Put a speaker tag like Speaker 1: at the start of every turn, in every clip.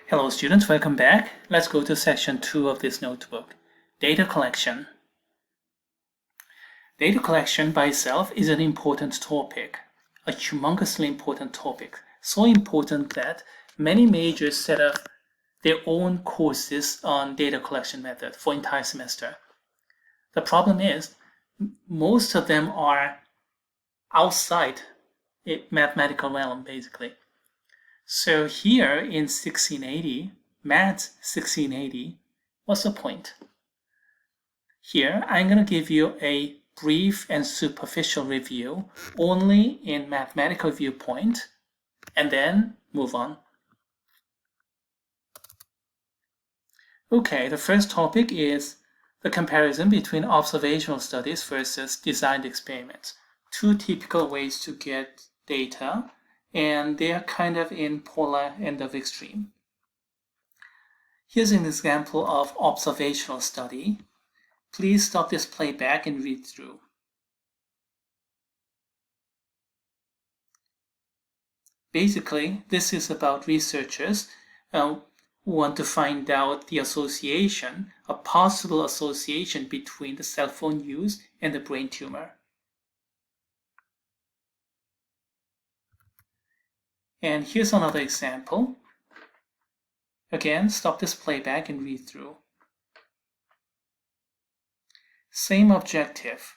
Speaker 1: Hello students, welcome back. Let's go to section 2 of this notebook, data collection. Data collection by itself is an important topic, a humongously important topic, so important that many majors set up their own courses on data collection method for entire semester. The problem is, most of them are outside a mathematical realm, basically. So here in 1680, Math 1680, what's the point? Here, I'm going to give you a brief and superficial review only in mathematical viewpoint, and then move on. Okay, the first topic is the comparison between observational studies versus designed experiments. Two typical ways to get data, and they are kind of in polar end of extreme. Here's an example of observational study. Please stop this playback and read through. Basically, this is about researchers who want to find out the association, a possible association between the cell phone use and the brain tumor. And here's another example. Again, stop this playback and read through. Same objective.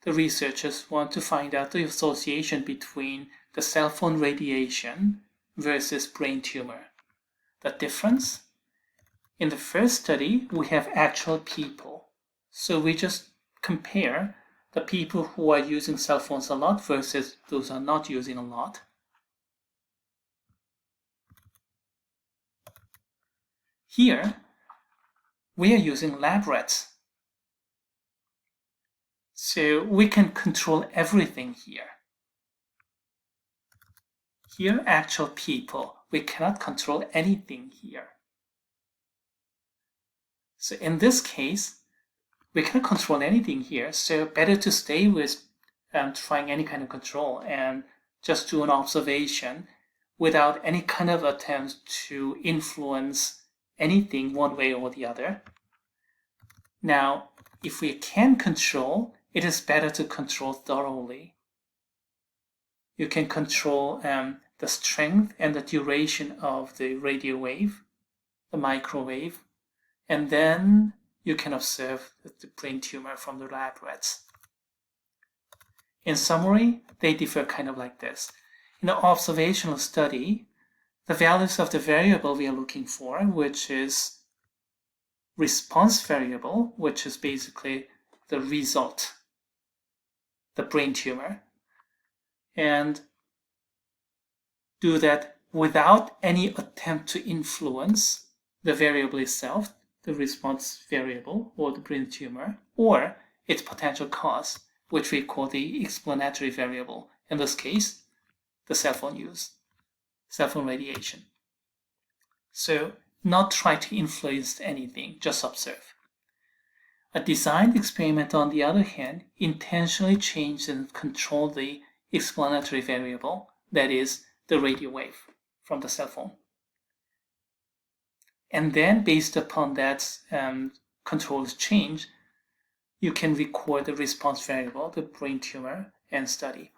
Speaker 1: The researchers want to find out the association between the cell phone radiation versus brain tumor. The difference? In the first study, we have actual people. So we just compare the people who are using cell phones a lot versus those who are not using a lot. Here, we are using lab rats. So we can control everything here. Here, actual people. We cannot control anything here. So in this case, we cannot control anything here. So better to stay with trying any kind of control and just do an observation without any kind of attempt to influence anything one way or the other. Now, if we can control, it is better to control thoroughly. You can control the strength and the duration of the radio wave, the microwave, and then you can observe the brain tumor from the lab rats. In summary, they differ kind of like this. In an observational study, the values of the variable we are looking for, which is response variable, which is basically the result, the brain tumor, and do that without any attempt to influence the variable itself, the response variable or the brain tumor, or its potential cause, which we call the explanatory variable, in this case, the cell phone use, cell phone radiation. So not try to influence anything, just observe. A designed experiment, on the other hand, intentionally changes and controls the explanatory variable, that is, the radio wave from the cell phone. And then, based upon that controlled change, you can record the response variable, the brain tumor, and study.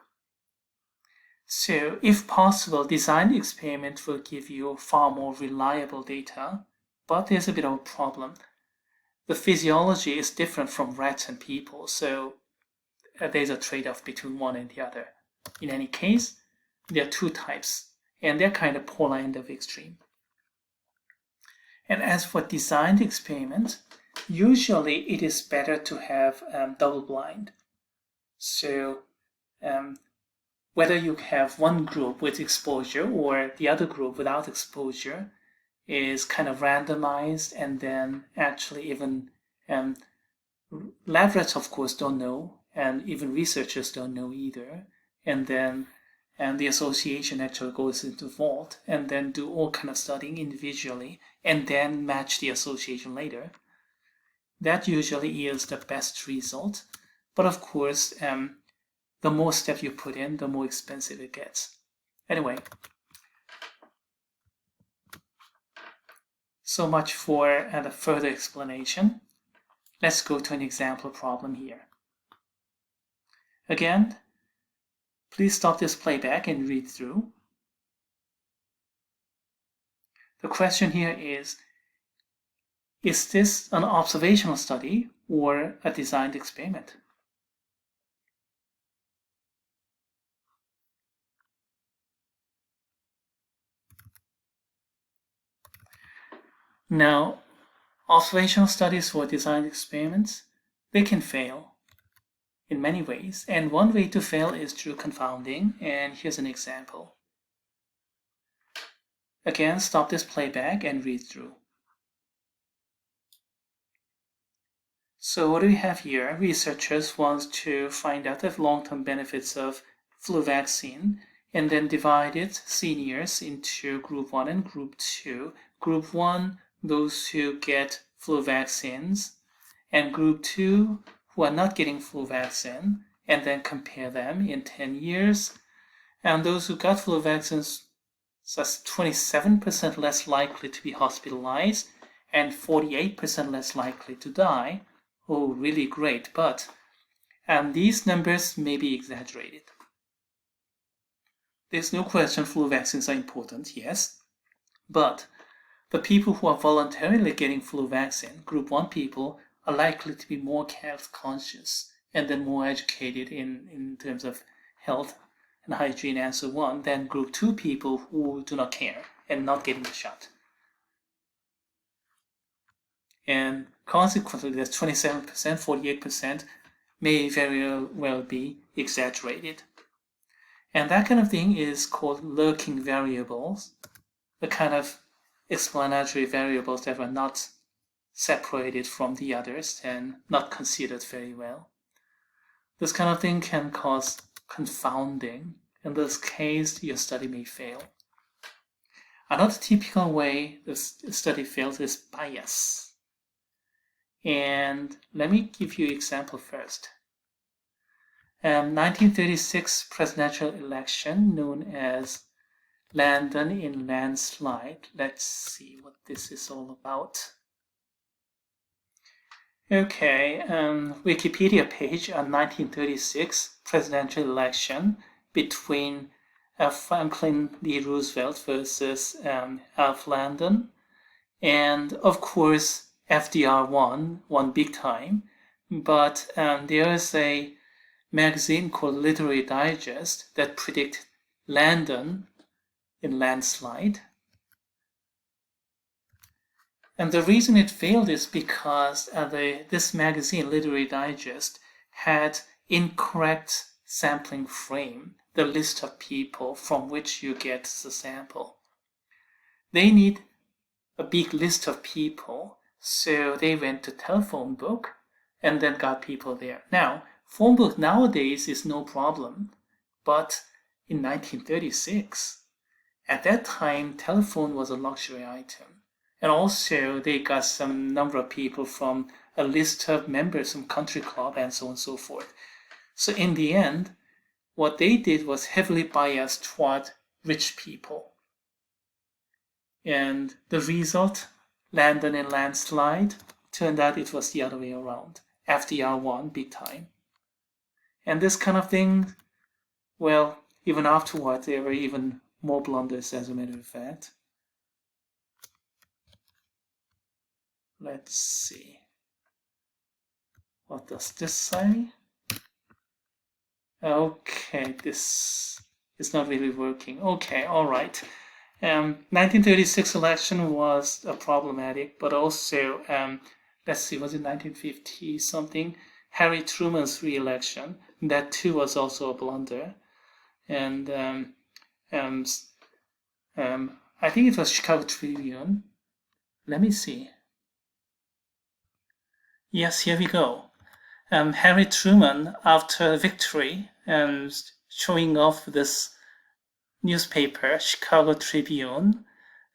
Speaker 1: So, if possible, designed experiment will give you far more reliable data, but there's a bit of a problem. The physiology is different from rats and people, so there's a trade-off between one and the other. In any case, there are two types, and they're kind of polar end of extreme. And as for designed experiment, usually it is better to have double blind. So whether you have one group with exposure or the other group without exposure is kind of randomized, and then actually even lab rats, of course, don't know, and even researchers don't know either. And then the association actually goes into vault and then do all kind of studying individually and then match the association later. That usually is the best result. But of course, the more steps you put in, the more expensive it gets. Anyway, So much for the further explanation. Let's go to an example problem here. Again, please stop this playback and read through. The question here is this an observational study or a designed experiment? Now, observational studies or designed experiments, they can fail in many ways, and one way to fail is through confounding, and here's an example. Again, stop this playback and read through. So what do we have here? Researchers want to find out the long-term benefits of flu vaccine and then divided seniors into group 1 and group 2. Group 1, those who get flu vaccines, and group 2, who are not getting flu vaccine, and then compare them in 10 years. And those who got flu vaccines, that's 27% less likely to be hospitalized and 48% less likely to die. Oh, really great, but these numbers may be exaggerated. There's no question flu vaccines are important, yes, but the people who are voluntarily getting flu vaccine, group 1 people, are likely to be more health conscious and then more educated in terms of health and hygiene and so on than group 2 people who do not care and not getting the shot. And consequently, there's 27%, 48% may very well be exaggerated. And that kind of thing is called lurking variables, the kind of explanatory variables that are not separated from the others and not considered very well. This kind of thing can cause confounding. In this case, your study may fail. Another typical way this study fails is bias. And let me give you an example first. 1936 presidential election known as Landon in landslide. Let's see what this is all about. Okay, Wikipedia page on 1936 presidential election between Franklin D. Roosevelt versus Alf Landon. And of course, FDR won big time. But there is a magazine called Literary Digest that predict Landon in landslide. And the reason it failed is because this magazine, Literary Digest, had incorrect sampling frame, the list of people from which you get the sample. They need a big list of people, so they went to telephone book and then got people there. Now, phone book nowadays is no problem, but in 1936, at that time, telephone was a luxury item. And also, they got some number of people from a list of members from country club and so on and so forth. So in the end, what they did was heavily biased toward rich people. And the result, Landon in landslide, turned out it was the other way around. FDR won big time. And this kind of thing, well, even afterward, there were even more blunders, as a matter of fact. Let's see. What does this say? Okay, this is not really working. Okay, all right. 1936 election was problematic, but also, let's see, was it 1950 something? Harry Truman's re-election. That too was also a blunder. And I think it was Chicago Tribune. Let me see. Yes, here we go. Harry Truman, after victory, showing off this newspaper, Chicago Tribune,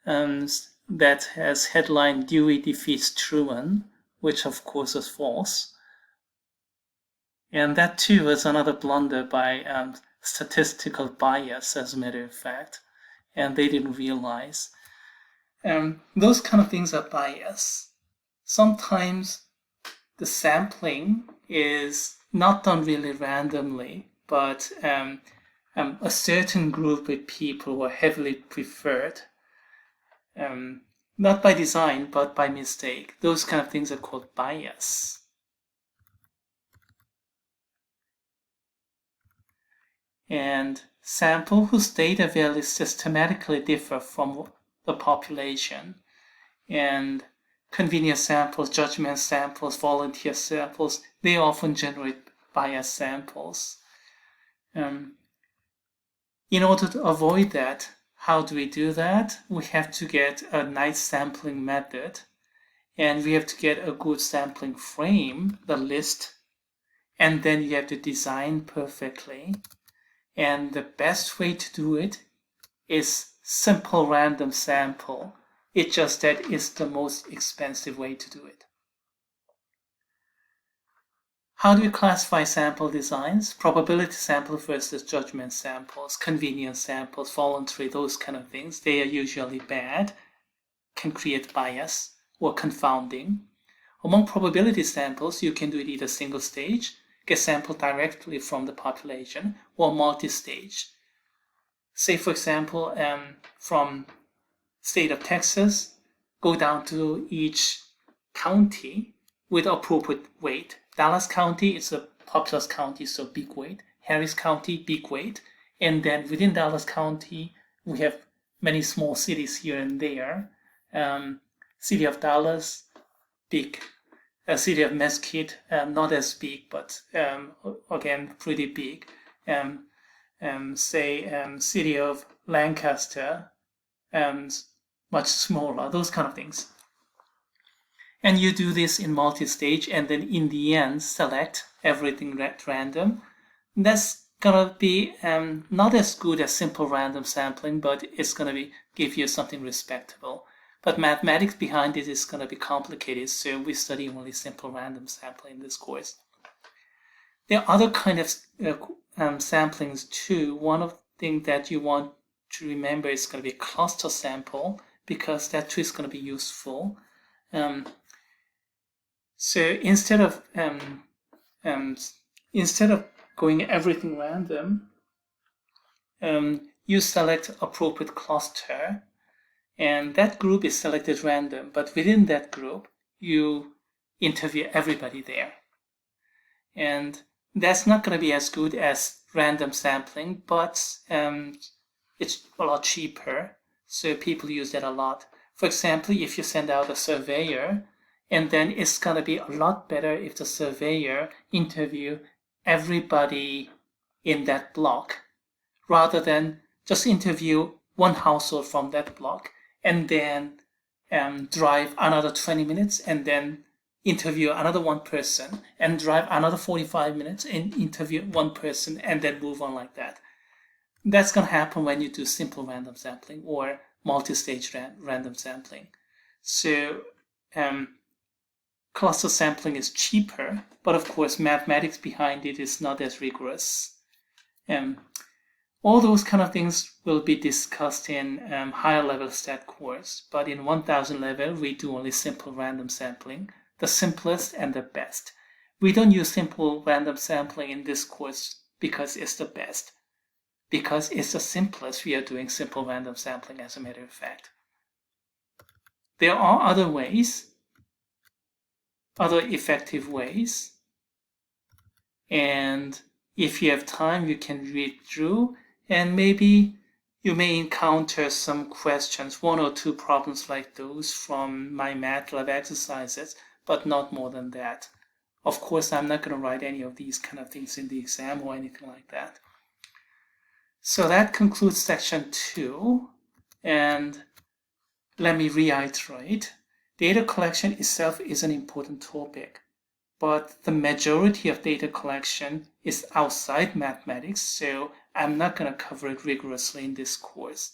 Speaker 1: that has headline Dewey defeats Truman, which of course is false. And that too was another blunder by statistical bias, as a matter of fact, and they didn't realize. those kind of things are biased. Sometimes the sampling is not done really randomly, but a certain group of people who are heavily preferred, not by design, but by mistake. Those kind of things are called bias. And sample whose data values systematically differ from the population. And convenience samples, judgment samples, volunteer samples, they often generate biased samples. In order to avoid that, how do we do that? We have to get a nice sampling method, and we have to get a good sampling frame, the list, and then you have to design perfectly. And the best way to do it is simple random sample. It's just that it's the most expensive way to do it. How do you classify sample designs? Probability sample versus judgment samples, convenience samples, voluntary, those kind of things. They are usually bad, can create bias or confounding. Among probability samples, you can do it either single stage, get sampled directly from the population, or multi-stage. Say, for example, from state of Texas, go down to each county with appropriate weight. Dallas County is a populous county, so big weight. Harris County, big weight. And then within Dallas County, we have many small cities here and there. City of Dallas, big. City of Mesquite, not as big, but again, pretty big. City of Lancaster, much smaller, those kind of things. And you do this in multi-stage, and then in the end, select everything at random. That's gonna be not as good as simple random sampling, but it's gonna give you something respectable. But mathematics behind it is gonna be complicated, so we study only simple random sampling in this course. There are other kind of samplings too. One of the things that you want to remember is going to be a cluster sample, because that too is going to be useful. So instead of going everything random, you select appropriate cluster, and that group is selected random. But within that group, you interview everybody there, and that's not going to be as good as random sampling, but it's a lot cheaper, so people use that a lot. For example, if you send out a surveyor, and then it's going to be a lot better if the surveyor interview everybody in that block, rather than just interview one household from that block, and then drive another 20 minutes, and then interview another one person, and drive another 45 minutes and interview one person, and then move on like that. That's going to happen when you do simple random sampling or multi-stage random sampling. So cluster sampling is cheaper, but of course mathematics behind it is not as rigorous. All those kind of things will be discussed in higher level stat course, but in 1000 level we do only simple random sampling, the simplest and the best. We don't use simple random sampling in this course because it's the best. Because it's the simplest, we are doing simple random sampling, as a matter of fact. There are other ways, other effective ways, and if you have time, you can read through, and maybe you may encounter some questions, 1 or 2 problems like those from my MATLAB exercises, but not more than that. Of course, I'm not going to write any of these kind of things in the exam or anything like that. So that concludes section 2, and let me reiterate. Data collection itself is an important topic, but the majority of data collection is outside mathematics, so I'm not going to cover it rigorously in this course.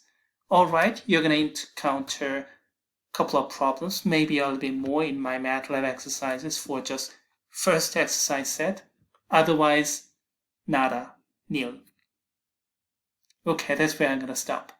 Speaker 1: Alright, you're going to encounter a couple of problems, maybe a little bit more in my MATLAB exercises for just first exercise set, otherwise nada, nil. Okay, that's where I'm going to stop.